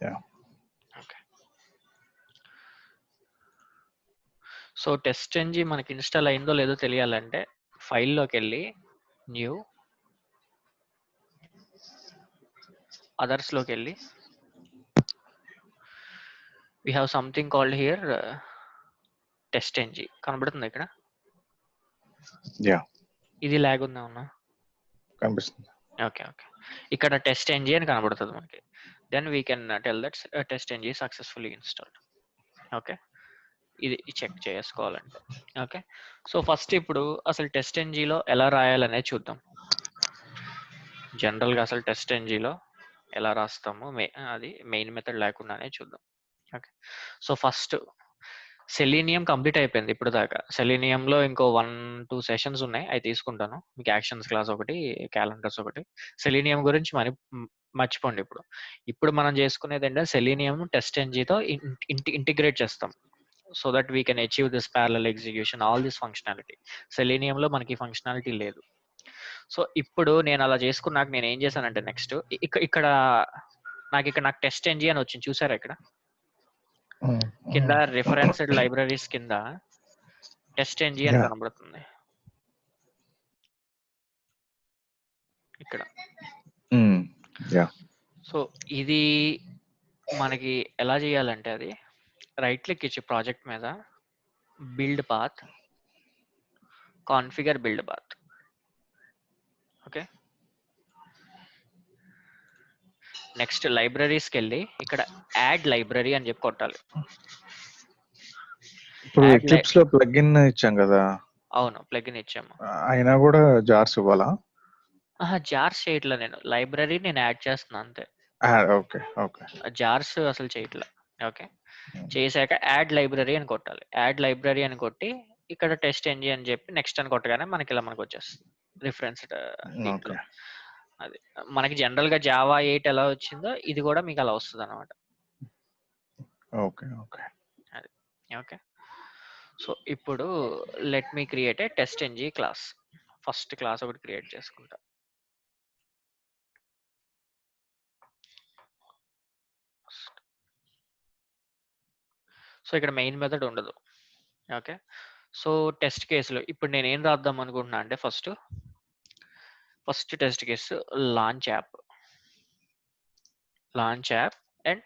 Yeah. Okay. So test ng మనకి install అయిందో లేదో తెలియాలంటే ఫైల్‌లోకెళ్ళి న్యూ అదర్స్‌లోకెళ్ళి we have something called here test ng కనబడుతుందా ఇక్కడ? Yeah. ఇది లాగ్ ఉందా ఏమన్నా? కనిపిస్తుంది. ఓకే. ఇక్కడ టెస్ట్ ng అని కనబడుతది మనకి. Then we can tell that test ng successfully installed. Okay. ఇది చెక్ చేసుకోవాలంటే. ఓకే. సో ఫస్ట్ ఇప్పుడు అసలు టెస్ట్ ngలో ఎలా రాయాలనేది చూద్దాం. జనరల్‌గా అసలు టెస్ట్ ngలో ఎలా రాస్తాము అది మెయిన్ మెథడ్ లేకుండానే చూద్దాం. Okay. So first selenium complete అయిపోయింది ఇప్పుడు దాకా. సెలీనియంలో ఇంకో 1, 2 సెషన్స్ ఉన్నాయి. అవి తీసుకుంటాను. మీకు యాక్షన్స్ క్లాస్ ఒకటి, క్యాలెండర్స్ ఒకటి. సెలీనియం గురించి మర్చిపోండి ఇప్పుడు. ఇప్పుడు మనం చేసుకునేది ఏంటంటే సెలీనియం టెస్ట్ ngతో ఇంటిగ్రేట్ చేస్తాం. So that we can achieve this parallel execution, all this functionality. సెలీనియంలో మనకి ఫంక్షనాలిటీ లేదు. సో ఇప్పుడు నేను అలా చేసుకున్నాక నేను ఏం చేశానంటే నెక్స్ట్ ఇక్కడ నాకు టెస్ట్ ng అని వచ్చింది చూసారా ఇక్కడ కింద రిఫరెన్స్డ్ లైబ్రరీస్ కింద టెస్ట్ ng అని కనబడుతుంది ఇక్కడ. సో ఇది మనకి ఎలా చేయాలంటే అది రైట్ క్లిక్ ఇచ్చి ప్రాజెక్ట్ మీద build path, configure build path. Okay. Next లైబ్రరీస్కి వెళ్ళి ఇక్కడ యాడ్ లైబ్రరీ అని చెప్పి కొట్టాలి. ఇప్పుడు ఎక్లిప్స్ లో ప్లగిన్ ఇచ్చాం కదా. అవును, ప్లగిన్ ఇచ్చాము. అయినా కూడా జార్స్ ఇవ్వాలా? జార్స్ చేయట్లా, నేను లైబ్రరీ నేను యాడ్ చేస్తున్నా అంతే. ఓకే. జార్స్ అసలు చేయట్లా. ఓకే. చేశాక యాడ్ లైబ్రరీ అని కొట్టాలి. యాడ్ లైబ్రరీ అని కొట్టి ఇక్కడ టెస్ట్ ng అని చెప్పి నెక్స్ట్ అని కొట్టగానే మనకి ఇలా మనకు వచ్చేస్తుంది రిఫరెన్స్డ్ దీంట్లో. అది మనకి జనరల్ గా జావా 8 ఎలా వచ్చిందో ఇది కూడా మీకు అలా వస్తుంది అనమాట. అది ఓకే. సో ఇప్పుడు let me create a test ng class. First class ఒకటి క్రియేట్ చేసుకుంటా. సో ఇక్కడ మెయిన్ మెథడ్ ఉండదు. ఓకే. సో టెస్ట్ కేసులో ఇప్పుడు నేను ఏం రాద్దాం అనుకుంటున్నా అంటే first test case launch app and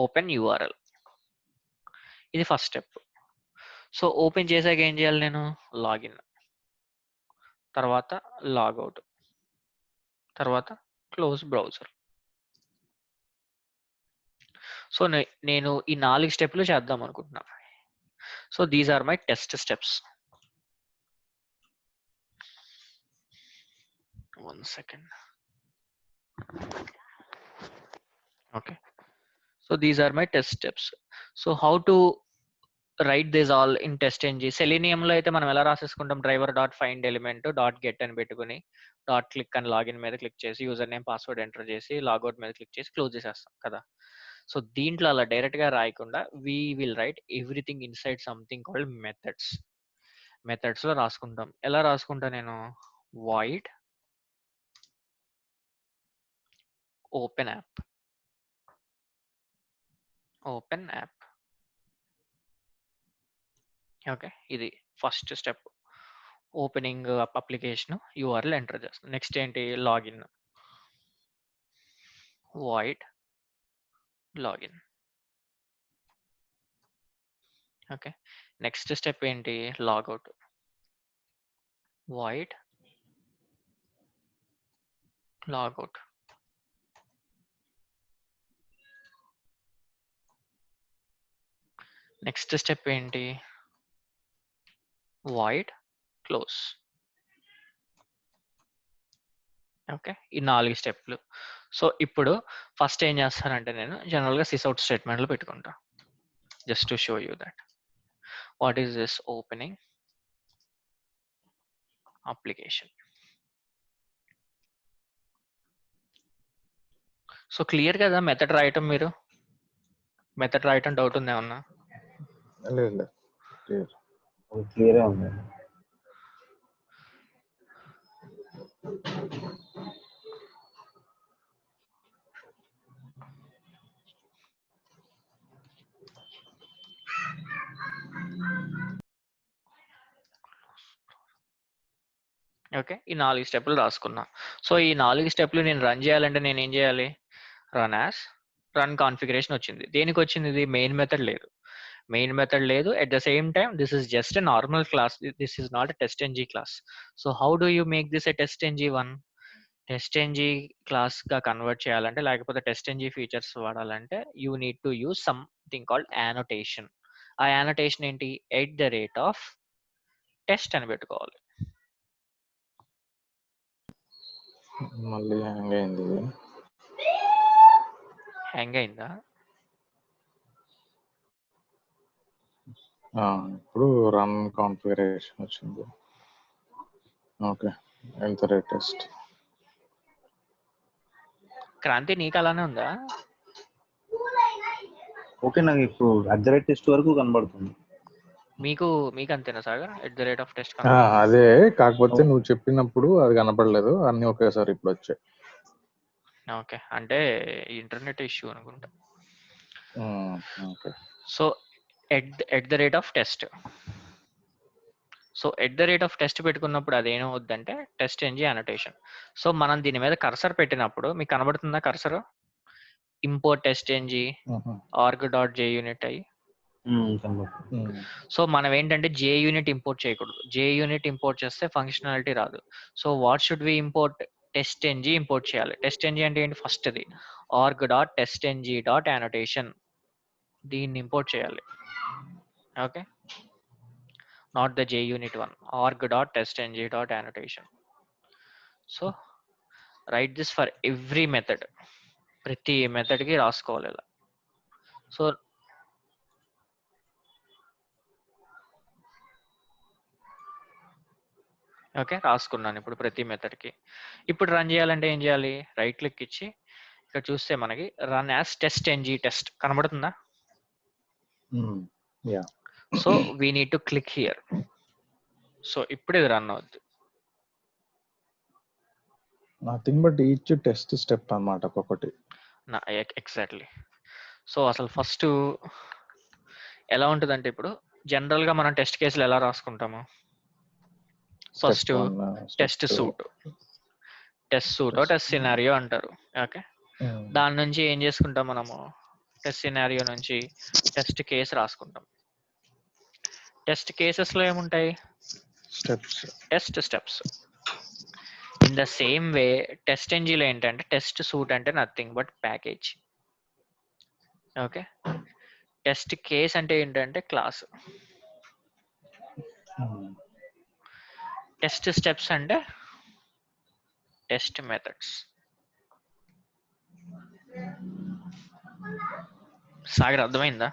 open URL. ఇది ఫస్ట్ స్టెప్. సో ఓపెన్ చేశాక ఏం చేయాలి నేను? లాగిన్, తర్వాత లాగౌట్, తర్వాత క్లోజ్ బ్రౌజర్. సో నేను ఈ 4 స్టెప్లు చేద్దాం అనుకుంటున్నా. So these are my test steps. 1 second. Okay. So these are my test steps. So how to write this all in test ng? Selenium లో అయితే మనం ఎలా రాసేసుకుంటాం? Driver dot find element dot get అని పెట్టుకుని డాట్ క్లిక్ అని login మీద click చేసి యూజర్ నేమ్ పాస్వర్డ్ ఎంటర్ చేసి లాగౌట్ మీద క్లిక్ చేసి క్లోజ్ చేసేస్తాం కదా. సో దీంట్లో అలా డైరెక్ట్ గా రాయకుండా we will write everything inside something called methods. Methods లో రాసుకుంటాం. ఎలా రాసుకుంటా నేను? Void open app. ఓకే. ఇది first step. Opening application URL enter చేస్తాం. నెక్స్ట్ ఏంటి? Login, void login. Okay. Next step ఏంటి? Logout, void logout. Next step ఏంటి? Void close. ఓకే. ఈ 4 స్టెప్లు. సో ఇప్పుడు ఫస్ట్ ఏం చేస్తానంటే నేను జనరల్గా సిస్అవుట్ స్టేట్మెంట్లో పెట్టుకుంటా. Just to show you that what is this opening application. So clear కదా మెథడ్ రాయటం? మీరు మెథడ్ రాయటం డౌట్ ఉంది ఏమన్నా? లేదు, క్లియర్ ఉంది. ఓకే. ఈ 4 స్టెప్‌లు రాసుకున్నా. సో, ఈ 4 స్టెప్‌లు నేను రన్ చేయాలంటే నేనేం చేయాలి? రన్ కాన్ఫిగరేషన్ వచ్చింది. దేనికొచ్చింది ఇది? మెయిన్ మెథడ్ లేదు. మెయిన్ మెథడ్ లేదు. At the same time this is just a normal class. This is not a TestNG class. So, how do you make this a TestNG one? TestNG క్లాస్‌గా convert చేయాలంటే, లేకపోతే TestNG features వాడాలంటే, you need to use something called annotation. ఆ annotation ఏంటి? @test అని పెట్టుకోవాలి. మళ్ళీ hang అయింది ఇది. హ్యాంగ్ అయిందా? ఇప్పుడు రన్ కాన్ఫిగరేషన్ వచ్చింది. Okay, enter test. క్రాంతి నీకు అలానే ఉందా? ఓకే, నాకు ఇప్పుడు @test వరకు కనబడుతుంది. మీకు అంతేనా సాగర్? @test అదే, కాకపోతే నువ్వు చెప్పినప్పుడు అది కనపడలేదు, అన్ని ఒకేసారి ఇప్పుడు వచ్చాయి. ఓకే. అంటే ఇంటర్నెట్ ఇష్యూ అనుకుంటా. Okay. So @test. So @test పెట్టుకున్నప్పుడు అది ఏమవుద్దంటే టెస్ట్-ng అనోటేషన్. సో మనం దీని మీద కర్సర్ పెట్టినప్పుడు మీకు కనబడుతుందా కర్సర్? ఇంపోర్ట్ టెస్ట్-ng org.junit అయ్యి. కనబడుతుంది. సో మనం ఏంటంటే JUnit ఇంపోర్ట్ చేయకూడదు. JUnit ఇంపోర్ట్ చేస్తే ఫంక్షనాలిటీ రాదు. So what should we import? TestNG import చేయాలి. టెస్ట్-ng అంటే ఏంటి? ఫస్ట్‌ది org.testng.annotation. దీన్ని ఇంపోర్ట్ చేయాలి. Okay. Not the JUnit one. org.testng.annotation. So write this for every method. ప్రతి మెథడ్‌కి రాసుకోవాలి ఇలా. So okay. రాసుకున్నాను ఇప్పుడు ప్రతి మెథడ్‌కి. ఇప్పుడు రన్ చేయాలంటే ఏం చేయాలి? రైట్ క్లిక్ ఇచ్చి ఇక్కడ చూస్తే మనకి రన్ యాస్ టెస్ట్-ng టెస్ట్ కనబడుతుందా? Yeah. So we need to click here. So ఇప్పుడు ఇది రన్ అవుద్ది. Nothing but each test step అన్నమాట ఒక్కొక్కటి. ఎగ్జాక్ట్లీ. సో అసలు ఫస్ట్ ఎలా ఉంటుందంటే ఇప్పుడు జనరల్‌గా మనం టెస్ట్ కేసులు ఎలా రాసుకుంటాము? First test suite test scenario అంటారు. ఓకే. దాని నుంచి ఏం చేసుకుంటాం మనము? టెస్ట్ సినారియో నుంచి టెస్ట్ కేస్ రాసుకుంటాం. టెస్ట్ కేసెస్‌లో ఏముంటాయి? Test steps. In the same way టెస్ట్-ngలో ఏంటంటే టెస్ట్ సూట్ అంటే nothing but package. Okay. Test case అంటే ఏంటంటే క్లాస్. టెస్ట్ స్టెప్స్ అంటే టెస్ట్ మెథడ్స్. సాగర్ అర్థమైందా?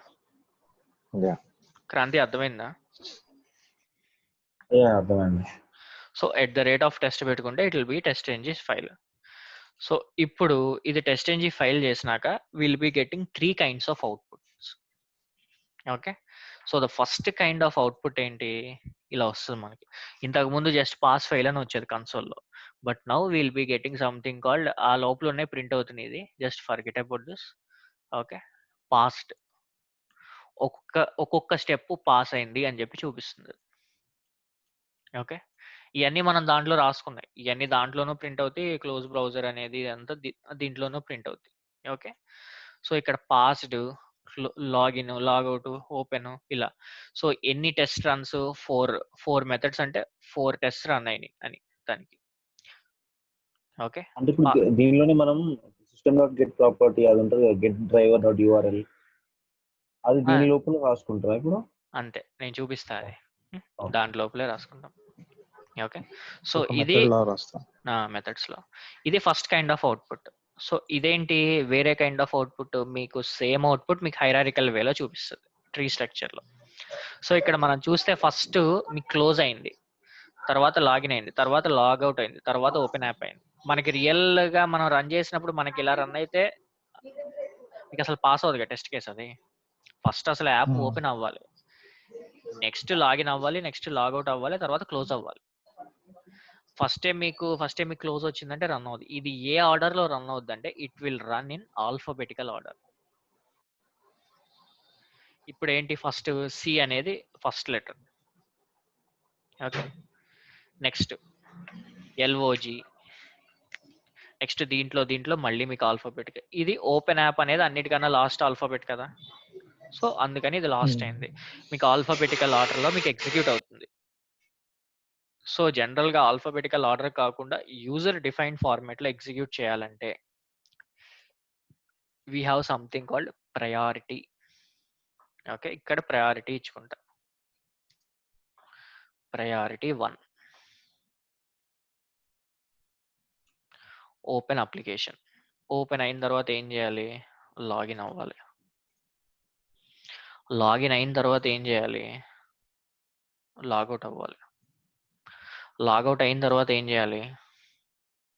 క్రాంతి అర్థమైందా? అర్థమైంది. సో @test పెట్టుకుంటే it will be TestNG file. So ఇప్పుడు ఇది టెస్ట్-ng ఫైల్ చేసినాక will be getting 3 kinds of outputs. Okay. So the first kind of output ఏంటి? ఇలా వస్తుంది మనకి. ఇంతకు ముందు జస్ట్ పాస్ ఫైల్ అని వచ్చేది కన్సోల్‌లో. But now will be getting something called ఆ లోపలనే ప్రింట్ అవుతుంది ఇది. Just forget about this. Okay. Passed. ఒక్కొక్క స్టెప్ పాస్ అయింది అని చెప్పి చూపిస్తుంది. ఓకే. ఇవన్నీ మనం దాంట్లో రాసుకున్నాయి. ఇవన్నీ దాంట్లోనూ ప్రింట్ అవుతాయి. క్లోజ్ బ్రౌజర్ అనేది అంతా దీంట్లోనూ ప్రింట్ అవుతాయి. ఓకే. సో ఇక్కడ పాస్డ్, లాగిన్, లాగౌట్, ఓపెన్ ఇలా. సో ఎన్ని టెస్ట్ రన్స్? 4 మెథడ్స్ అంటే 4 టెస్ట్ రన్ అయినాయి అని దానికి. ఓకే. అంటే ఇప్పుడు దీనిలోనే మనం system.get ప్రాపర్టీ అది ఉంటుంది కదా, get driver.url అది దీని లోపల రాసుకుంటారా ఇప్పుడు? అంతే, నేను చూపిస్తా అది. దాంట్ లోపలే రాసుకుంటాం. ఓకే. సో ఇది మెథడ్స్ లో ఇది first kind of output. So ఇదేంటి? వేరే కైండ్ ఆఫ్ అవుట్పుట్. మీకు సేమ్ అవుట్పుట్ మీకు హైరారికల్ వేలో చూపిస్తుంది ట్రీ స్ట్రక్చర్ లో. సో ఇక్కడ మనం చూస్తే ఫస్ట్ మీకు క్లోజ్ అయింది, తర్వాత లాగిన్ అయింది, తర్వాత లాగౌట్ అయింది, తర్వాత ఓపెన్ యాప్ అయింది. మనకి రియల్ గా మనం రన్ చేసినప్పుడు మనకి ఇలా రన్ అయితే మీకు అసలు పాస్ అవుతుంది కదా టెస్ట్ కేసు. అది ఫస్ట్ అసలు యాప్ ఓపెన్ అవ్వాలి, నెక్స్ట్ లాగిన్ అవ్వాలి, నెక్స్ట్ లాగౌట్ అవ్వాలి, తర్వాత క్లోజ్ అవ్వాలి. ఫస్ట్ టైం మీకు క్లోజ్ వచ్చిందంటే రన్ అవుతుంది. ఇది ఏ ఆర్డర్ లో రన్ అవుద్ది అంటే it will run in alphabetical order. ఇప్పుడు ఏంటి? ఫస్ట్ సి అనేది first letter. Okay. Next L O G, next దీంట్లో మళ్ళీ మీకు ఆల్ఫాబెట్. ఇది ఓపెన్ యాప్ అనేది అన్నిటికన్నా లాస్ట్ ఆల్ఫాబెట్ కదా, సో అందుకని ఇది లాస్ట్ అయింది. మీకు ఆల్ఫాబెటికల్ ఆర్డర్లో మీకు ఎగ్జిక్యూట్ అవుతుంది. సో జనరల్గా ఆల్ఫాబెటికల్ ఆర్డర్ కాకుండా యూజర్ డిఫైన్డ్ ఫార్మాట్లో ఎగ్జిక్యూట్ చేయాలంటే we have something called priority. Okay, ఇక్కడ ప్రయారిటీ ఇచ్చుకుంటా. Priority 1, open application. ఓపెన్ అయిన తర్వాత ఏం చేయాలి? లాగిన్ అవ్వాలి. లాగిన్ అయిన తర్వాత ఏం చేయాలి? లాగౌట్ అవ్వాలి. లాగౌట్ అయిన తర్వాత ఏం చేయాలి?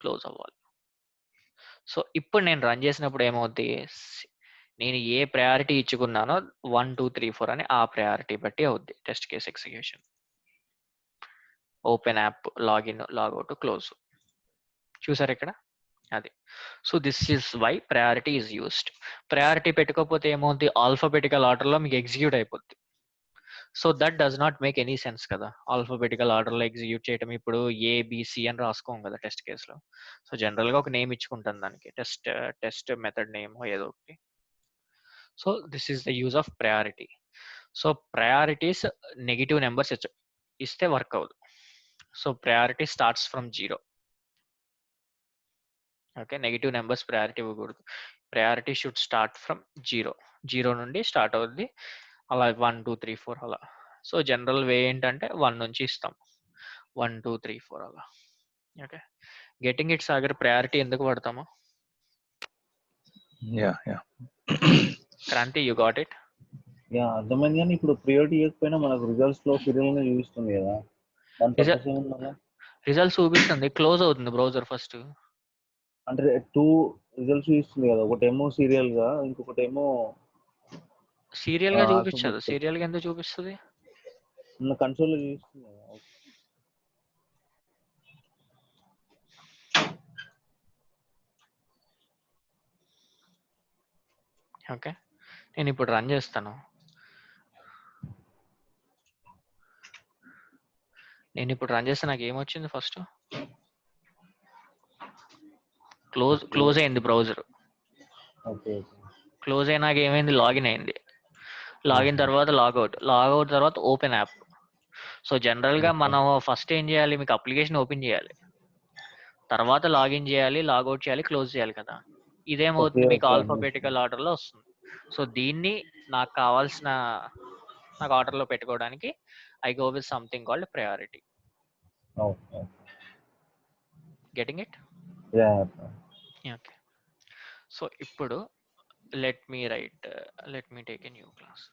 క్లోజ్ అవ్వాలి. సో ఇప్పుడు నేను రన్ చేసినప్పుడు ఏమవుద్ది? నేను ఏ ప్రయారిటీ ఇచ్చుకున్నానో 1 2 3 4 అని ఆ ప్రయారిటీ బట్టి అవుద్ది test case execution. Open app, login, logout, close. చూసారు ఇక్కడ? అది. So this is why priority is used. Priority పెట్టుకోకపోతే ఏమవుద్ది? ఆల్ఫాబెటికల్ ఆర్డర్లో మీకు ఎగ్జిక్యూట్ అయిపోద్ది. So that does not make any sense కదా, ఆల్ఫాబెటికల్ ఆర్డర్లో ఎగ్జిక్యూట్ చేయడం. ఇప్పుడు ఏబిసి అని రాసుకోం కదా టెస్ట్ కేసులో. సో జనరల్గా ఒక నేమ్ ఇచ్చుకుంటాను దానికి, టెస్ట్ మెథడ్ నేమ్ ఏదో ఒకటి. So this is the use of priority. So priorities negative numbers ఇస్తే వర్క్ అవ్వదు. So priority starts from 0. Okay, negative numbers priority ఇవ్వకూడదు. ప్రయారిటీ షుడ్ స్టార్ట్ ఫ్రమ్ 0 నుండి స్టార్ట్ అవుద్ది. అలా 1 2 3 4 అలా. సో జనరల్ వే ఏంటంటే 1 నుంచి ఇస్తాం, 1 2 3 4 అలా. Okay, getting it Sagar. Priority ఎందుకు పడతాము? Kranti, you got it? Yeah అర్థమైంది. కానీ ఇప్పుడు ప్రియారిటీ ఇవ్వకపోయినా మనకు రిజల్ట్స్ లో సీరియల్ గా చూపిస్తుంది కదా, దాని పర్పస్ ఏముంది అలా? రిజల్ట్స్ చూపిస్తుంది, క్లోజ్ అవుతుంది బ్రౌజర్ ఫస్ట్. అంటే 2 రిజల్ట్స్ చూపిస్తుంది కదా, ఒకటేమో సీరియల్ గా, ఇంకొకటేమో సీరియల్ గా చూపించదు. సీరియల్ గా ఎందుకు చూపిస్తుంది? కన్సోల్ లో చూపిస్తుంది కదా. ఓకే, నేను ఇప్పుడు రన్ చేస్తాను. నాకు ఏమొచ్చింది? ఫస్ట్ క్లోజ్ అయింది బ్రౌజర్. ఓకే, క్లోజ్ అయినాక ఏమైంది? లాగిన్ అయింది. లాగిన్ తర్వాత లాగౌట్ తర్వాత ఓపెన్ యాప్. సో జనరల్గా మనం ఫస్ట్ ఏం చేయాలి? మీకు అప్లికేషన్ ఓపెన్ చేయాలి, తర్వాత లాగిన్ చేయాలి, లాగౌట్ చేయాలి, క్లోజ్ చేయాలి కదా. ఇదేమవుతుంది? మీకు ఆల్ఫాబెటికల్ ఆర్డర్లో వస్తుంది. సో దీన్ని నాకు కావాల్సిన ఆర్డర్లో పెట్టుకోవడానికి I go with something called priority. Getting it? Okay, so ఇప్పుడు let me take a new class.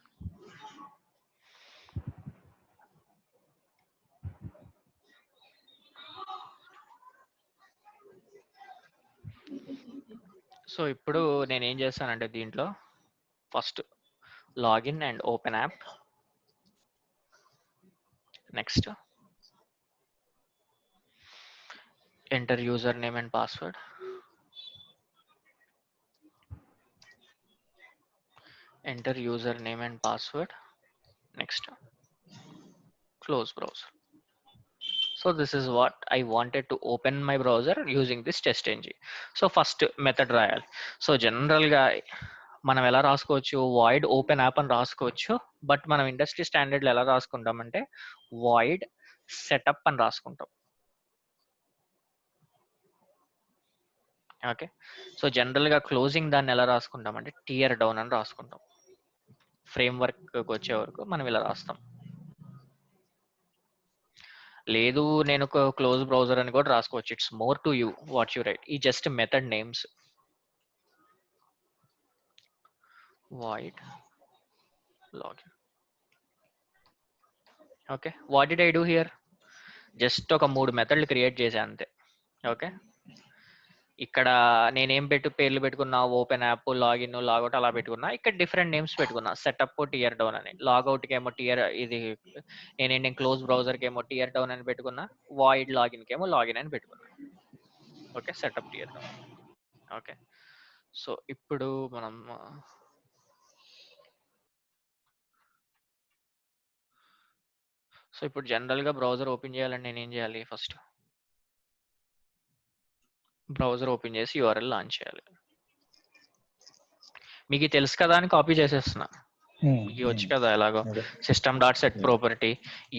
So ఇప్పుడు నేను ఏం చేస్తానంటే దీంట్లో first login and open app. Next enter user name and password. Next close browser. So this is what I wanted to open my browser using this test ng. So first method రాయాలి. So general గా మనం ఎలా రాసుకోవచ్చు? Void open app అని రాసుకోవచ్చు. But మనం industry స్టాండర్డ్లో ఎలా రాసుకుంటామంటే void setup అని రాసుకుంటాం. ఓకే, సో జనరల్ గా క్లోజింగ్ దాన్ని ఎలా రాసుకుంటామంటే టియర్ డౌన్ అని రాసుకుంటాం. ఫ్రేమ్వర్క్ వచ్చే వరకు మనం ఇలా రాస్తాం. లేదు నేను క్లోజ్ బ్రౌజర్ అని కూడా రాసుకోవచ్చు. It's more to you what you write. ఈ just method names. Void login. Okay, what did I do here? Just ఒక 3 మెథడ్లు క్రియేట్ చేశాను అంతే. ఓకే, ఇక్కడ నేనేం పేర్లు పెట్టుకున్నా? ఓపెన్ యాప్, లాగిన్, లాగౌట్ అలా పెట్టుకున్నా. ఇక్కడ డిఫరెంట్ నేమ్స్ పెట్టుకున్నా. సెటప్, టియర్ డౌన్ అని. లాగౌట్కి ఏమో నేను క్లోజ్ బ్రౌజర్కి ఏమో టియర్ డౌన్ అని పెట్టుకున్నా. వాయిడ్ లాగిన్కి ఏమో లాగిన్ అని పెట్టుకున్నా. Okay, setup, tear down. Okay, so ఇప్పుడు మనం జనరల్గా బ్రౌజర్ ఓపెన్ చేయాలంటే నేను ఏం చేయాలి? ఫస్ట్ బ్రౌజర్ ఓపెన్ చేసి యూఆర్ఎల్ లాంచ్ చేయాలి. మీకు ఇది తెలుసు కదా అని కాపీ చేసేస్తున్నా. మీకు వచ్చు కదా ఎలాగో. సిస్టమ్ డాట్ సెట్ ప్రాపర్టీ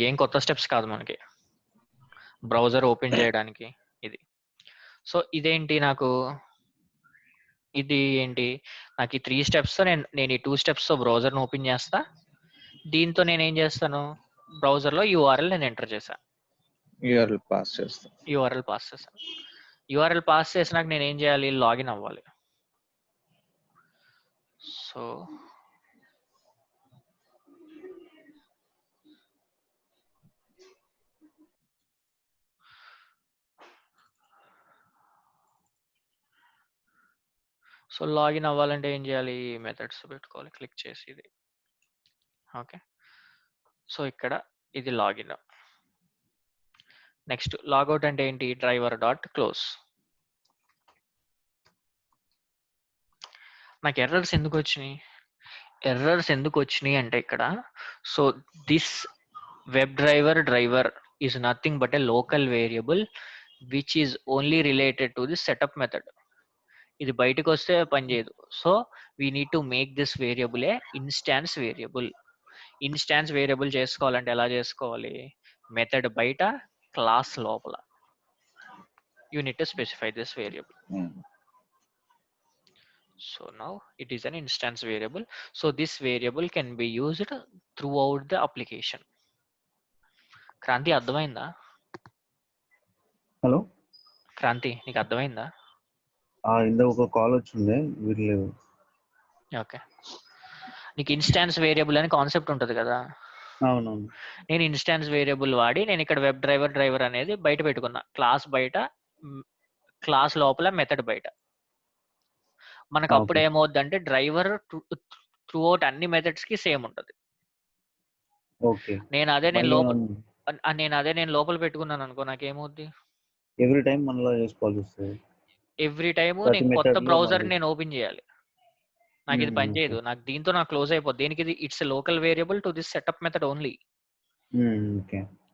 ఏం కొత్త స్టెప్స్ కాదు మనకి బ్రౌజర్ ఓపెన్ చేయడానికి ఇది. సో ఇదేంటి నాకు ఇది ఏంటి నాకు ఈ 3 స్టెప్స్ నేను ఈ 2 స్టెప్స్ తో బ్రౌజర్ని ఓపెన్ చేస్తా. దీంతో నేను ఏం చేస్తాను, బ్రౌజర్ లో యూఆర్ఎల్ నేను ఎంటర్ చేశాను, యూఆర్ఎల్ పాస్ చేస్తాం. యూఆర్ఎల్ పాస్ చేశాను. యూఆర్ఎల్ పాస్ చేసినాక నేను ఏం చేయాలి, లాగిన్ అవ్వాలి. సో లాగిన్ అవ్వాలంటే ఏం చేయాలి, మెథడ్స్ పెట్టుకోవాలి, క్లిక్ చేసి ఇది. ఓకే, సో ఇక్కడ ఇది లాగిన్. నెక్స్ట్ లాగౌట్ అంటే ఏంటి, డ్రైవర్ డాట్ క్లోజ్. నాకు ఎర్రర్స్ ఎందుకు వచ్చినాయి అంటే ఇక్కడ, so this web driver is nothing but a local variable which is only related to the setup method. ఇది బయటకు వస్తే పనిచేయదు. So we need to make this variable A instance variable. Instance variable చేసుకోవాలంటే ఎలా చేసుకోవాలి, మెథడ్ బయట class లోపల you need to specify this variable. So now it is an instance variable. So this variable can be used throughout the application. Kranthi అర్థమైందా? Hello Kranti నీకు అర్థమైందా? ఇందాక ఒక కాల్ వచ్చింది వీళ్ళు. ఓకే, నీకు ఇన్స్టాన్స్ వేరియబుల్ అని కాన్సెప్ట్ ఉంటుంది కదా. అవునవును. నేను ఇన్స్టాన్స్ వేరియబుల్ వాడి నేను ఇక్కడ వెబ్ డ్రైవర్ అనేది బయట పెట్టుకున్నా, క్లాస్ బయట, క్లాస్ లోపల, మెథడ్ బయట. మనకు అప్పుడు ఏమవుద్దంటే డ్రైవర్ త్రూ అవుట్ అన్ని మెథడ్స్ కి సేమ్ ఉంటది. ఓకే, నేను లోపల పెట్టుకున్నాను అనుకో, నాకేమవుద్ది, ఎవ్రీ టైం మనలో చేసుకోవాల్సి వస్తుంది. ఎవ్రీ టైము నేను కొత్త బ్రౌజర్ నేను ఓపెన్ చేయాలి. నాకు ఇది పని చేయదు. నాకు దీంతో నాకు క్లోజ్ అయిపోద్ది. దేనికి ఇది, it's local variable to this setup method only.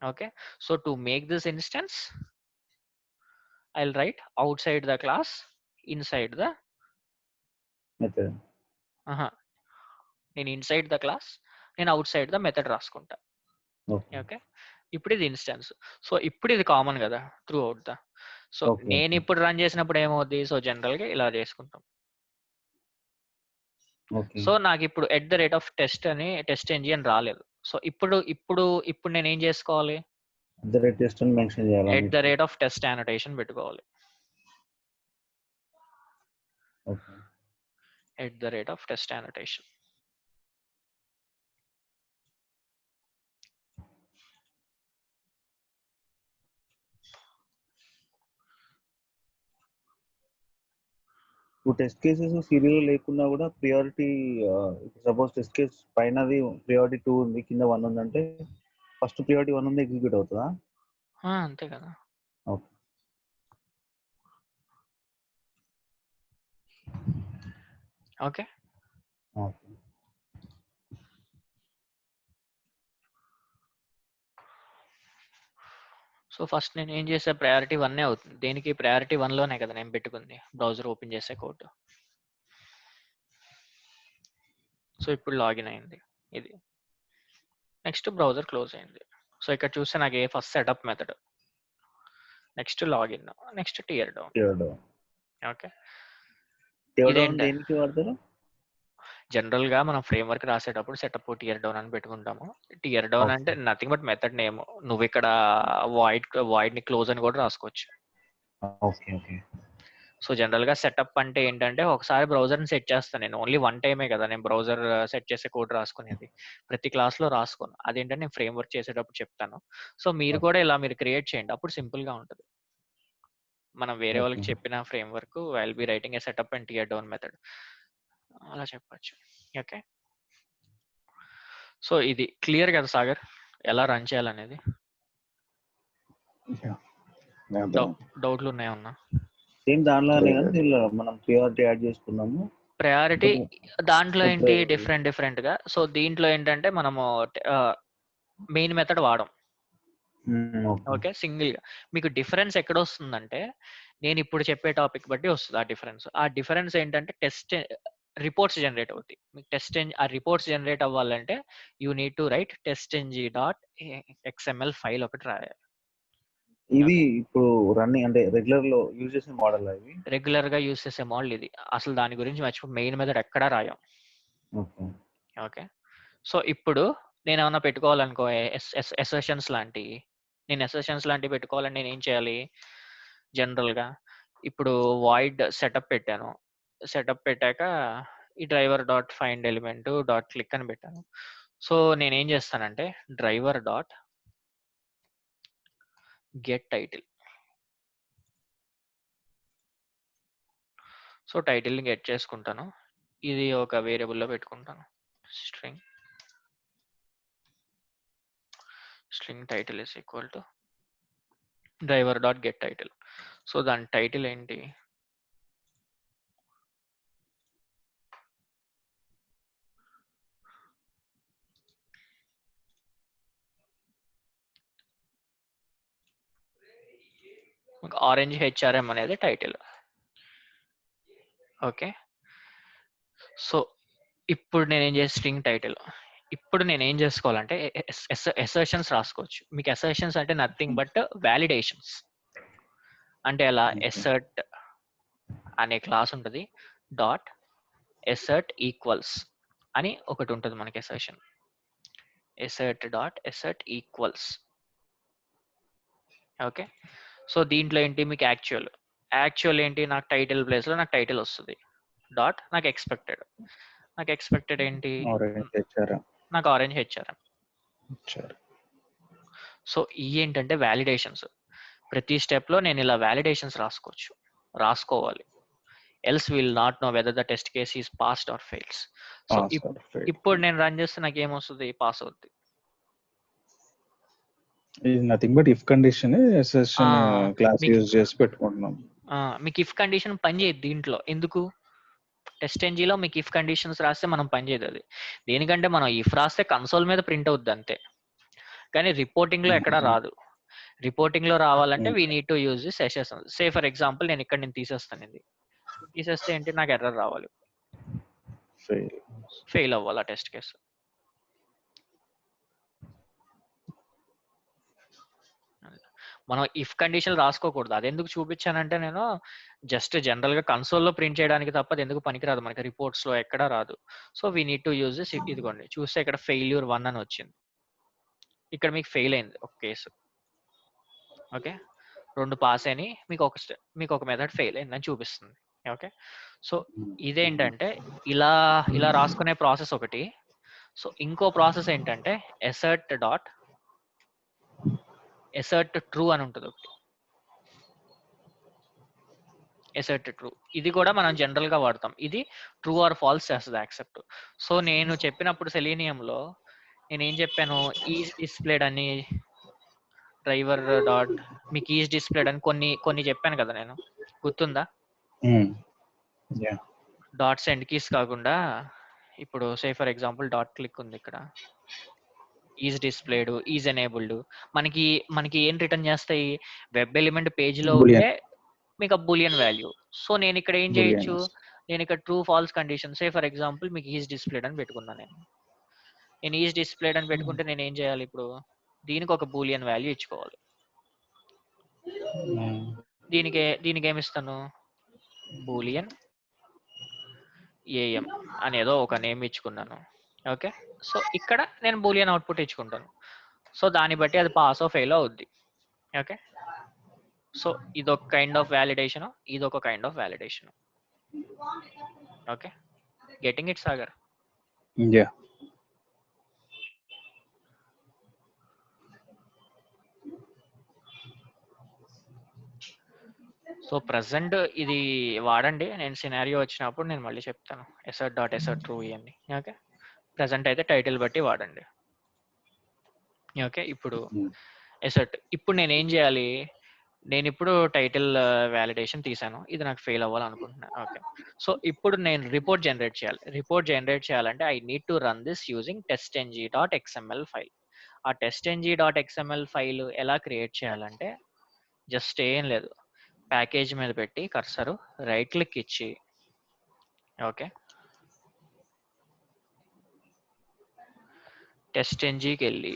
Okay, so to make this instance I will write out side the class, inside the method. నేను ఇన్సైడ్ ద క్లాస్, నేను అవుట్ సైడ్ ద మెథడ్ రాసుకుంటా. Okay, ఇప్పుడు ఇది instance. So ఇప్పుడు ఇది common కదా through out the. So నేను ఇప్పుడు రన్ చేసినప్పుడు ఏమవుద్ది, సో జనరల్ గా ఇలా చేసుకుంటాం. సో నాకు ఇప్పుడు @టెస్ట్ అని టెస్ట్ ఇంజిన్ రాలేదు. సో ఇప్పుడు నేను ఏం చేసుకోవాలి, @టెస్ట్ అనోటేషన్ పెట్టుకోవాలి. @At test annotation. Test cases serial లేకున్నా కూడా ప్రియారిటీ, సపోజ్ టెస్ట్ కేస్ పైనది ప్రియారిటీ 2 ఉంది, కింద 1 ఉందంటే ఫస్ట్ ప్రియారిటీ 1 ఉంది ఎగ్జిక్యూట్ అవుతుందా? అంతే కదా. ఓకే, సో ఫస్ట్ నేను ఏం చేసా, ప్రయారిటీ 1 అవుతుంది. దేనికి, ప్రయారిటీ 1 లోనే కదా నేను పెట్టుకుంది బ్రౌజర్ ఓపెన్ చేసే కోడ్. సో ఇప్పుడు లాగిన్ అయింది ఇది. నెక్స్ట్ బ్రౌజర్ క్లోజ్ అయింది. సో ఇక్కడ చూస్తే నాకు first setup method, next login, next tear down. Okay, general గా మనం ఫ్రేమ్ వర్క్ రాసేటప్పుడు సెటప్ టియర్ డౌన్ అని పెట్టుకుంటాము. టియర్ డౌన్ అంటే నథింగ్ బట్ మెథడ్ నేమ్. నువ్వు ఇక్కడ వాయిడ్ ని క్లోజ్ అని కూడా రాసుకోవచ్చు. సో జనరల్ గా సెటప్ అంటే ఏంటంటే, ఒకసారి బ్రౌజర్ ని సెట్ చేస్తాను నేను, ఓన్లీ 1 టైమే కదా నేను బ్రౌజర్ సెట్ చేసే కోడ్ రాసుకునేది, ప్రతి క్లాస్ లో రాసుకోను. అదేంటంటే నేను ఫ్రేమ్ వర్క్ చేసేటప్పుడు చెప్తాను. సో మీరు కూడా ఇలా మీరు క్రియేట్ చేయండి, అప్పుడు సింపుల్ గా ఉంటుంది. మనం వేరే వాళ్ళకి చెప్పిన framework I will be writing a setup and tear down method అలా చెప్పచ్చు. ఓకే, సో ఇది క్లియర్ కదా సాగర్, ఎలా రన్ చేయాలనేది? డౌట్లు ఉన్నాయన్నా? సేమ్ దాంట్లోనే మనం ప్రియారిటీ యాడ్ చేసుకున్నాము. ప్రయారిటీ దాంట్లో ఏంటి డిఫరెంట్ గా. సో దీంట్లో ఏంటంటే మనము మెయిన్ మెథడ్ వాడం. ఓకే, సింగిల్ గా. మీకు డిఫరెన్స్ ఎక్కడ వస్తుందంటే, నేను ఇప్పుడు చెప్పే టాపిక్ బట్టి వస్తుంది ఆ డిఫరెన్స్. ఆ డిఫరెన్స్ ఏంటంటే రిపోర్ట్స్ జనరేట్ అవుతాయి. మీకు ఆ రిపోర్ట్స్ జనరేట్ అవ్వాలంటే you need to right testng.xml file ఒకటి రాయాలి. ఇది ఇప్పుడు రన్నింగ్ అంటే రెగ్యులర్ లో యూజ్ చేసే మోడల్ ఇది. రెగ్యులర్ గా యూస్ చేసే మోడల్ ఇది. అసలు దాని గురించి మర్చిపో, మెయిన్ మెథడ్ ఎక్కడా రాయం. ఓకే. ఓకే. సో ఇప్పుడు నేను ఏమన్నా పెట్టుకోవాలనుకో ఎసర్షన్స్ లాంటివి, నేను ఎసర్షన్స్ లాంటివి పెట్టుకోవాలని నేను ఏం చేయాలి? జనరల్ గా ఇప్పుడు వాయిడ్ సెటప్ పెట్టాను. సెటప్ పెట్టాక ఈ driver dot find element dot click అని పెట్టాను. సో నేను ఏం చేస్తానంటే driver dot get title. So title ని గెట్ చేసుకుంటాను. ఇది ఒక వేరియబుల్ లో పెట్టుకుంటాను. String title is equal to driver dot get title. So దాని టైటిల్ ఏంటి? ఆరెంజ్ హెచ్ఆర్ఎం అనేది టైటిల్. ఓకే. సో ఇప్పుడు నేనేం చేసి స్ట్రింగ్ టైటిల్, ఇప్పుడు నేను ఏం చేసుకోవాలంటే ఎసర్షన్స్ రాసుకోవచ్చు. మీకు ఎసర్షన్స్ అంటే నథింగ్ బట్ వ్యాలిడేషన్స్. అంటే ఎలా? ఎసర్ట్ అనే క్లాస్ ఉంటుంది, డాట్ ఎసర్ట్ ఈక్వల్స్ అని ఒకటి ఉంటుంది మనకి assertion. Assert dot assert equals. Okay. So దీంట్లో ఏంటి మీకు యాక్చువల్ ఏంటి? నాకు టైటిల్ ప్లేస్ లో నాకు టైటిల్ వస్తుంది. డాట్ నాకు ఎక్స్పెక్టెడ్ ఏంటి? నాకు ఆరెంజ్ హెచ్ఆర్ఎం. సో ఇవి ఏంటంటే వ్యాలిడేషన్స్. ప్రతి స్టెప్ లో నేను ఇలా వ్యాలిడేషన్స్ రాసుకోవాలి. Else will not know whether the test case is passed or fails. So ఇప్పుడు నేను రన్ చేస్తే నాకు ఏమొస్తుంది? పాస్ అవుతుంది. Nothing but if condition assertion class use చేసి పెట్టుకుంటున్నాం. మీకు ఇఫ్ కండిషన్ పని చేయదు దీంట్లో. ఎందుకు? TestNG లో మీకు ఇఫ్ కండిషన్స్ రాస్తే మనం పని చేయదు అది. దేనికంటే మనం ఇఫ్ రాస్తే కన్సోల్ మీద ప్రింట్ అవుద్ది అంతే, కానీ రిపోర్టింగ్ లో ఎక్కడా రాదు. రిపోర్టింగ్ లో రావాలంటే we need to use this accession. Say for example నేను తీసేస్తాను. ఇది తీసేస్తే ఏంటి? నాకు ఎర్రర్ రావాలి, ఫెయిల్ అవ్వాలి ఆ టెస్ట్ కేసు. మనం ఇఫ్ కండిషన్ రాసుకోకూడదు. అది ఎందుకు చూపించానంటే నేను జస్ట్ జనరల్ గా కన్సోల్ లో ప్రింట్ చేయడానికి తప్ప అది ఎందుకు పనికిరాదు, మనకి రిపోర్ట్స్ లో ఎక్కడా రాదు. So we need to use this. ఇదిగోండి చూస్తే ఇక్కడ ఫెయిల్యూర్ 1 అని వచ్చింది. ఇక్కడ మీకు ఫెయిల్ అయింది ఒక కేసు. ఓకే. 2 పాస్ అయినాయి, మీకు ఒక మెథడ్ ఫెయిల్ అయిందని చూపిస్తుంది. ఓకే. సో ఇదేంటంటే ఇలా రాసుకునే ప్రాసెస్ ఒకటి. సో ఇంకో ప్రాసెస్ ఏంటంటే ఎసర్ట్ ట్రూ అని ఉంటుంది ఒకటి. ఎసర్ట్ ట్రూ ఇది కూడా మనం జనరల్ గా వాడతాం. ఇది ట్రూ ఆర్ ఫాల్స్ చేస్తుంది యాక్సెప్ట్. సో నేను చెప్పినప్పుడు సెలీనియంలో నేను ఏం చెప్పాను? ఈజ్ డిస్ప్లేడ్ అని డ్రైవర్ డాట్ మీకు ఈజ్ డిస్ప్లేడ్ అని కొన్ని చెప్పాను కదా నేను, గుర్తుందా? డాట్ సెండ్ కీస్ కాకుండా ఇప్పుడు say for example dot click ఉంది, ఇక్కడ ఈజ్ డిస్ప్లేడ్, ఈజ్ ఎనేబుల్డ్. మనకి ఏం రిటర్న్ చేస్తాయి? వెబ్ ఎలిమెంట్ పేజ్ లో ఉంటే మీకు బూలియన్ వాల్యూ. సో నేను ఇక్కడ ఏం చేయొచ్చు? నేను ఇక్కడ true false condition say for example మీకు ఈజ్ డిస్ప్లేడ్ అని పెట్టుకున్నాను. నేను ఈజ్ డిస్ప్లేడ్ అని పెట్టుకుంటే నేను ఏం చేయాలి? ఇప్పుడు దీనికి ఒక బూలియన్ వాల్యూ ఇచ్చుకోవాలి. దీనికి ఏమి ఇస్తాను? బూలియన్ ఏఎం అనేదో ఒక నేమ్ ఇచ్చుకున్నాను. ఓకే. సో ఇక్కడ నేను బూలియన్ అవుట్పుట్ ఇచ్చుకుంటాను. సో దాన్ని బట్టి అది పాస్ ఆఫ్ ఫెయిల్ అవుద్ది. ఓకే. సో ఇదొక కైండ్ ఆఫ్ వ్యాలిడేషన్, ఇదొక kind of validation. Okay. Getting it Sagar? Yeah. So present ఇది వాడండి. నేను సినారియో వచ్చినప్పుడు నేను మళ్ళీ చెప్తాను ఎసర్ట్ డాట్ ఎసర్ట్ ట్రూ ఇవన్నీ. ఓకే. ప్రెసెంట్ అయితే టైటిల్ బట్టి వాడండి. ఓకే. ఇప్పుడు ఎసర్ట్ ఇప్పుడు నేను ఏం చేయాలి? నేను ఇప్పుడు టైటిల్ వ్యాలిడేషన్ తీసాను, ఇది నాకు ఫెయిల్ అవ్వాలనుకుంటున్నాను. ఓకే. సో ఇప్పుడు నేను రిపోర్ట్ జనరేట్ చేయాలంటే I need to run this using testng.xml file. ఆ testng.xml ఫైల్ ఎలా క్రియేట్ చేయాలంటే జస్ట్ ఏం లేదు, ప్యాకేజ్ మీద పెట్టి కర్సరు రైట్ క్లిక్ ఇచ్చి ఓకే టెస్ట్ ఎన్జీకి వెళ్ళి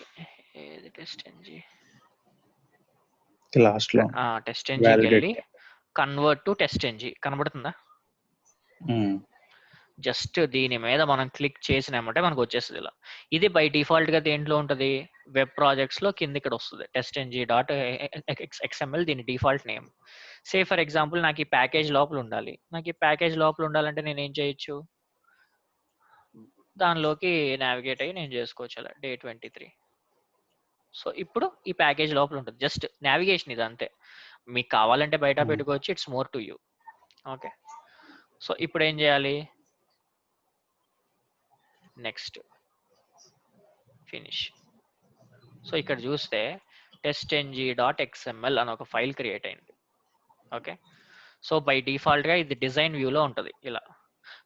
ఏది టెస్ట్ ఎన్జీ లాస్ట్ లో టెస్ట్ ఎన్జీకి వెళ్ళి కన్వర్ట్ టు టెస్ట్ ఎన్జీ కనబడుతుందా? జస్ట్ దీని మీద మనం క్లిక్ చేసినామంటే మనకు వచ్చేస్తుంది ఇలా. ఇది బై డిఫాల్ట్ గా దేంట్లో ఉంటుంది? వెబ్ ప్రాజెక్ట్స్ లో కింద ఇక్కడ వస్తుంది టెస్ట్ ఎన్జీ డాట్ ఎక్స్ఎంఎల్, దీని default name. Say for example నాకు ఈ ప్యాకేజ్ లోపల ఉండాలి. నాకు ఈ ప్యాకేజ్ లోపల ఉండాలంటే నేను ఏం చేయొచ్చు? దానిలోకి నావిగేట్ అయ్యి నేను చేసుకోవచ్చు అలా డే 23. సో ఇప్పుడు ఈ ప్యాకేజ్ లోపల ఉంటుంది. జస్ట్ నావిగేషన్ ఇది అంతే. మీకు కావాలంటే బయట పెట్టుకోవచ్చు, it's more to you. Okay, so ఇప్పుడు ఏం చేయాలి? Next finish. సో ఇక్కడ చూస్తే testng.xml అని ఒక ఫైల్ క్రియేట్ అయింది. ఓకే, సో బై డిఫాల్ట్ గా ఇది డిజైన్ వ్యూలో ఉంటుంది ఇలా.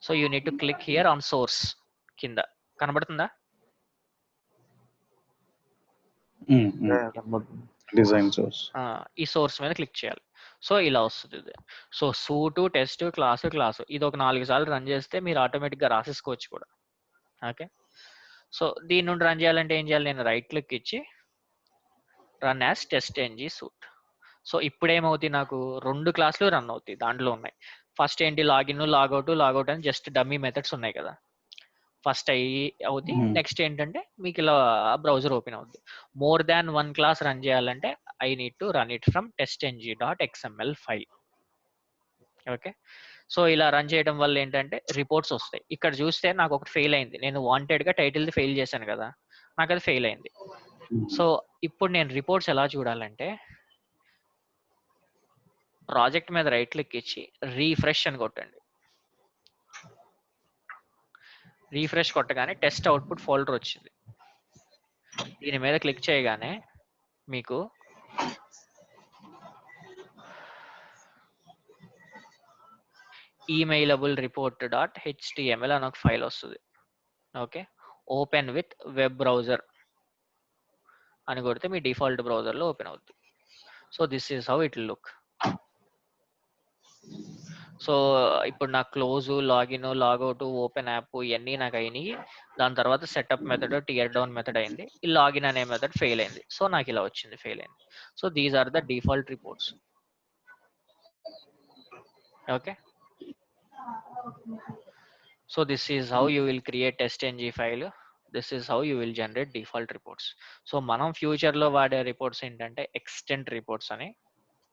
So you need to click here on source కింద కనబడుతుందా? Design source. ఈ సోర్స్ మీద క్లిక్ చేయాలి. సో ఇలా వస్తుంది ఇది. సో సూట్ టెస్ట్ క్లాసు ఇది ఒక 4 సార్లు రన్ చేస్తే మీరు ఆటోమేటిక్ గా రాసేసుకోవచ్చు కూడా. ఓకే, సో దీని నుండి రన్ చేయాలంటే ఏం చేయాలి? నేను రైట్ క్లిక్ ఇచ్చి run as test NG suite. So ఇప్పుడు ఏమవుతాయి? నాకు 2 క్లాసులు రన్ అవుతాయి. దాంట్లో ఉన్నాయి. ఫస్ట్ ఏంటి? లాగిన్ లాగౌట్ అని జస్ట్ డమ్మీ మెథడ్స్ ఉన్నాయి కదా, ఫస్ట్ అవుతాయి. నెక్స్ట్ ఏంటంటే మీకు ఇలా బ్రౌజర్ ఓపెన్ అవుతుంది. మోర్ దాన్ 1 క్లాస్ రన్ చేయాలంటే I need to run it from testng.xml file. Okay, so ఇలా రన్ చేయడం వల్ల ఏంటంటే రిపోర్ట్స్ వస్తాయి. ఇక్కడ చూస్తే నాకు ఒకటి ఫెయిల్ అయింది. నేను వాంటెడ్ గా టైటిల్ ఫెయిల్ చేశాను కదా, నాకు అది ఫెయిల్ అయింది. సో ఇప్పుడు నేను రిపోర్ట్స్ ఎలా చూడాలంటే ప్రాజెక్ట్ మీద రైట్ క్లిక్ ఇచ్చి రీఫ్రెష్ అని కొట్టండి. రీఫ్రెష్ కొట్టగానే టెస్ట్ అవుట్పుట్ ఫోల్డర్ వచ్చింది. దీని మీద క్లిక్ చేయగానే మీకు ఈమెయిలబుల్ రిపోర్ట్ డాట్ హెచ్టిఎంఎల్ అని ఒక ఫైల్ వస్తుంది. Okay, open with web browser అని కొడితే మీ డిఫాల్ట్ బ్రౌజర్ లో ఓపెన్ అవుతుంది. So this is how it look. సో ఇప్పుడు నాకు close, login, logout, open app ఇవన్నీ నాకు అయినాయి. దాని తర్వాత setup method, tear down method అయింది. ఈ లాగిన్ అనే మెథడ్ ఫెయిల్ అయింది. సో నాకు ఇలా వచ్చింది, ఫెయిల్ అయింది. So these are the default reports. Okay, so this is how you will create testng file. This is how you will generate default reports. So మనం future లో వాడే reports ఏంటంటే extent reports అని,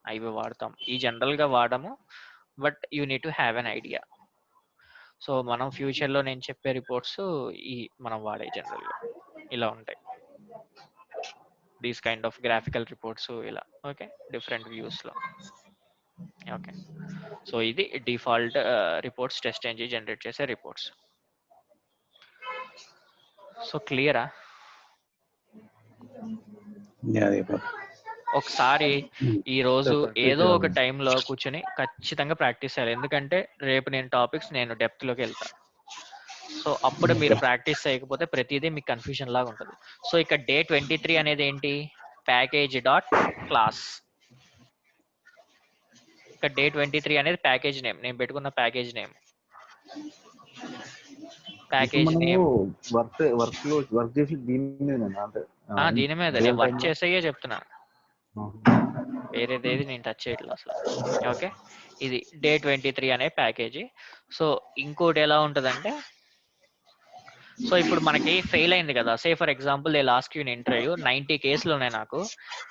అవి వాడతాం. ఈ జనరల్ గా వాడము, but you need to have an idea. So మనం ఫ్యూచర్ లో నేను చెప్పే రిపోర్ట్స్ ఈ మనం వాడే జనరల్ గా ఇలా ఉంటాయి. These kind of graphical reports ఇలా. ఓకే, డిఫరెంట్ వ్యూస్ లో. ఓకే, సో ఇది డిఫాల్ట్ రిపోర్ట్స్, testng జనరేట్ చేసే రిపోర్ట్స్. సో క్లియరా? ఒకసారి ఈ రోజు ఏదో ఒక టైంలో కూర్చొని ఖచ్చితంగా ప్రాక్టీస్ చేయాలి. ఎందుకంటే రేపు నేను టాపిక్స్ డెప్త్ లోకి వెళ్తాను. సో అప్పుడు మీరు ప్రాక్టీస్ చేయకపోతే ప్రతిదీ మీకు కన్ఫ్యూజన్ లాగా ఉంటుంది. సో ఇక్కడ డే 23 అనేది ఏంటి? Package dot class. ఇక్కడ డే 23 అనేది ప్యాకేజ్ నేమ్, నేను పెట్టుకున్న package name. Package name work చేసి దీని దీని మీద నేను వర్క్ చేసేయే చెప్తున్నా, వేరేదేది నేను టచ్ చేయట్లేదు అసలు. ఓకే, ఇది డే 23 అనే ప్యాకేజీ. సో ఇంకోటి ఎలా ఉంటుందంటే, సో ఇప్పుడు మనకి ఫెయిల్ అయింది కదా, say for example they last you interview 90 కేసులు ఉన్నాయి. నాకు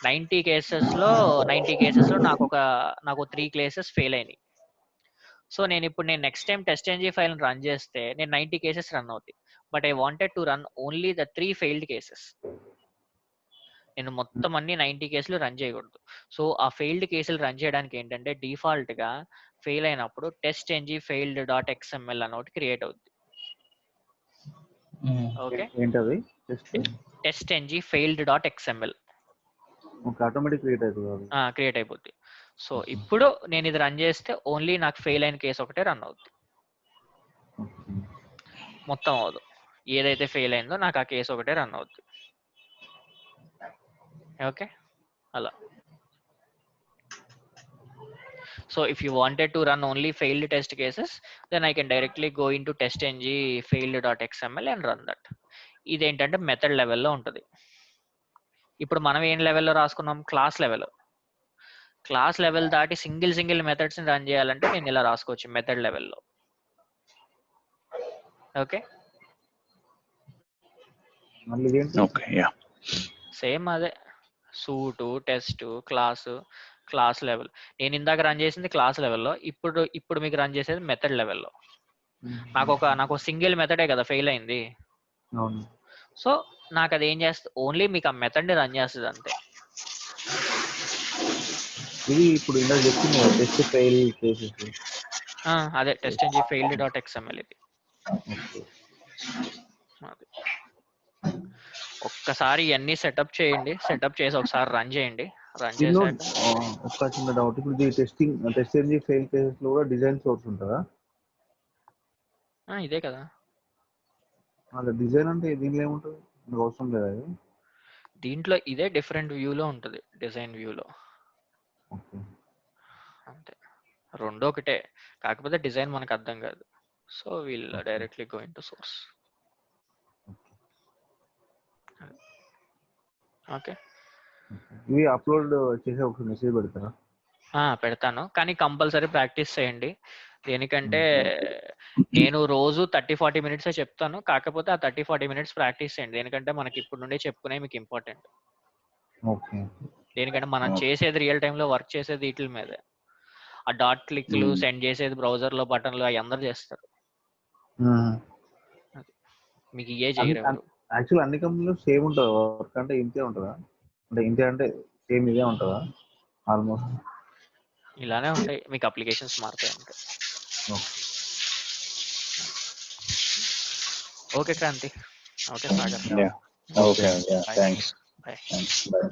90 కేసెస్లో నాకు 3 కేసెస్ ఫెయిల్ అయినాయి. సో నేను next time testng file run చేస్తే నేను 90 కేసెస్ రన్ అవుతాయి. But I wanted to run only the 3 failed cases. నేను మొత్తం అన్ని 90 కేసులు రన్ చేయకూడదు. సో ఆ ఫెయిల్డ్ కేసులు రన్ చేయడానికి ఏంటంటే డిఫాల్ట్ గా ఫెయిల్ అయినప్పుడు testng failed డాట్ ఎక్స్ఎంఎల్ అని ఒకటి క్రియేట్ అవుతుంది. ఓకే, ఏంటది? testng failed dot XML automatic create అయిపోద్ది. సో ఇప్పుడు నేను ఇది రన్ చేస్తే ఓన్లీ నాకు ఫెయిల్ అయిన కేసు ఒకటే రన్ అవుతుంది, మొత్తం అవదు. ఏదైతే ఫెయిల్ అయిందో నాకు ఆ కేసు ఒకటే రన్ అవుతుంది. ఓకే, అలా. So if you wanted to run only failed test cases, then I can directly go into testng failed.xml and run that. ఇదేంటంటే మెథడ్ లెవెల్లో ఉంటుంది. ఇప్పుడు మనం ఏం లెవెల్లో రాసుకున్నాం, క్లాస్ లెవెల్ దాటి సింగిల్ మెథడ్స్ ని రన్ చేయాలంటే నేను ఇలా రాసుకోవచ్చు మెథడ్ లెవెల్లో. ఓకే, మళ్ళీ ఇదేంటి? ఓకే యా సేమ్ అదే సూటు టెస్ట్ క్లాస్ లెవెల్. నేను ఇందాక రన్ చేసింది క్లాస్ లెవెల్లో, ఇప్పుడు మీకు రన్ చేసేది మెథడ్ లెవెల్లో. నాకు సింగిల్ మెథడే కదా ఫెయిల్ అయింది. అవును. సో నాకు అది ఏం చేస్తుంది, ఓన్లీ మీకు ఆ మెథడ్ ని రన్ చేస్తుంది అంతే. ఇది ఇప్పుడు ఇందాక చెప్పింది కదా టెస్ట్ ఫెయిల్ కేసెస్, అదే testng failed.xml ఇది. అది. ఒక్కసారి ఇవన్నీ సెటప్ చేసి ఒకసారి రన్ చేయండి. రన్ చేశాక ఒక్క చిన్న డౌట్, ఇప్పుడు టెస్టింగ్ ఫెయిల్ కేసెస్ లో కూడా డిజైన్ సోర్స్ ఉంటుందా? ఇదే కదా అలా డిజైన్ అంటే దీనిలో ఏముంటుంది, నాకు అవసరం లేదా అది? దీంట్లో ఇదే డిఫరెంట్ వ్యూలో ఉంటుంది, డిజైన్ వ్యూలో ఓకే. అంతే. రెండు ఒకటే, కాకపోతే డిజైన్ మనకు అర్థం కాదు. So we'll directly go into source. Okay, ఇవి అప్లోడ్ చేసే ఒక మెసేజ్ పెడతారా? పెడతాను, కానీ కంపల్సరీ ప్రాక్టీస్ చేయండి. దేనికంటే నేను రోజు 30-40 మినిట్సే చెప్తాను, కాకపోతే ఆ 30-40 మినిట్స్ ప్రాక్టీస్ చేయండి. దేనికంటే మనకి ఇప్పుడు నుండి చెప్పుకునే మీకు ఇంపార్టెంట్. ఓకే. దేనికంటే మనం చేసేది రియల్ టైంలో వర్క్ చేసేది వీటి మీదే. ఆ డాట్ క్లిక్లు సెండ్ చేసేది బ్రౌజర్లో బటన్లు అవి అందరు చేస్తారు, మీకు ఇయే చేయరు ఎవరు. యాక్చువల్ అన్ని కంపెనీలు సేమ్ ఉంటుందా వర్క్, అంటే ఇంతే ఉంటుందా? అంటే ఇంతే అంటే సేమ్ ఇదే ఉంటుందా? ఆల్మోస్ట్ ఇలానే ఉంటాయి, మీకు అప్లికేషన్స్ మారుతాయి అంతే. Okay Kranthi, okay Sagar, yeah okay thanks bye. Bye.